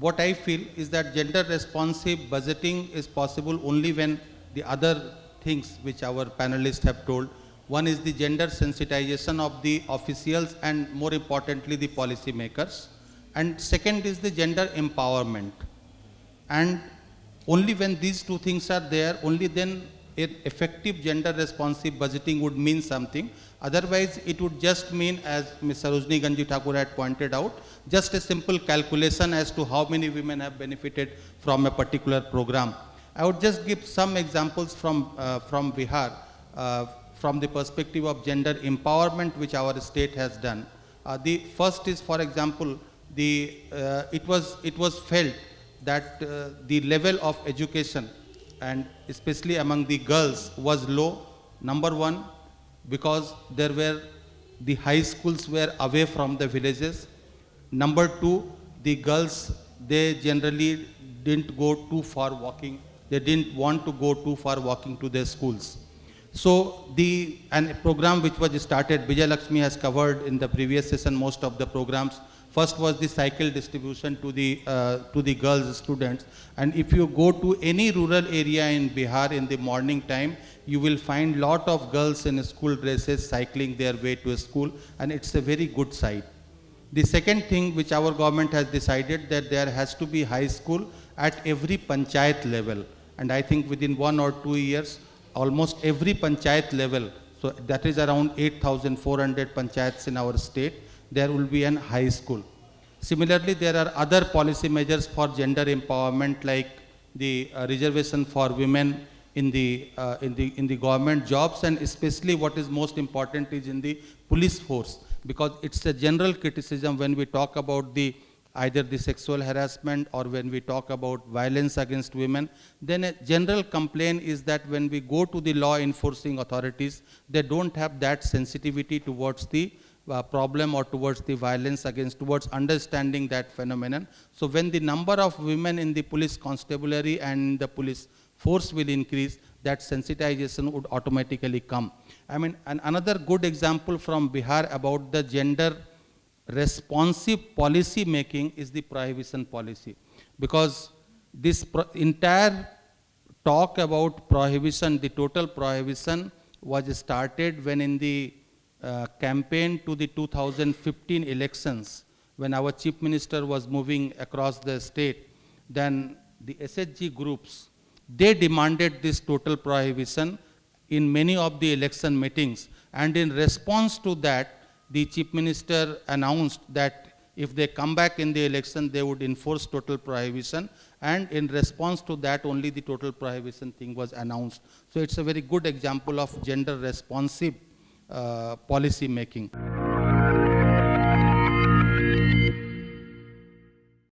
what I feel is that gender responsive budgeting is possible only when the other things which our panelists have told. One is the gender sensitization of the officials and more importantly the policy makers. And second is the gender empowerment. And only when these two things are there, only then effective gender responsive budgeting would mean something. Otherwise, it would just mean, as Ms. Sarojini Ganji Thakur had pointed out, just a simple calculation as to how many women have benefited from a particular program. I would just give some examples from Bihar, from the perspective of gender empowerment which our state has done. The first is, for example, it was felt that the level of education and especially among the girls was low. Number one, because the high schools were away from the villages. Number two, the girls, they generally didn't go too far walking. They didn't want to go too far walking to their schools. So a program which was started, Vijay Lakshmi has covered in the previous session most of the programs. First was the cycle distribution to the girls students. And if you go to any rural area in Bihar in the morning time, you will find lot of girls in school dresses cycling their way to school, and it's a very good sight. The second thing which our government has decided, that there has to be high school at every panchayat level. And I think within 1 or 2 years, almost every panchayat level, so that is around 8,400 panchayats in our state, there will be an high school. Similarly, there are other policy measures for gender empowerment, like the reservation for women in the government jobs, and especially what is most important is in the police force, because it's a general criticism when we talk about either the sexual harassment or when we talk about violence against women, then a general complaint is that when we go to the law enforcing authorities, they don't have that sensitivity towards the problem or towards the violence towards understanding that phenomenon. So when the number of women in the police constabulary and the police force will increase, that sensitization would automatically come. I mean, another good example from Bihar about the gender responsive policy making is the prohibition policy. Because this entire talk about prohibition, the total prohibition was started when in the campaign to the 2015 elections, when our chief minister was moving across the state, then the SHG groups, they demanded this total prohibition in many of the election meetings. And in response to that, the chief minister announced that if they come back in the election, they would enforce total prohibition. And in response to that, only the total prohibition thing was announced. So it's a very good example of gender responsive policy making.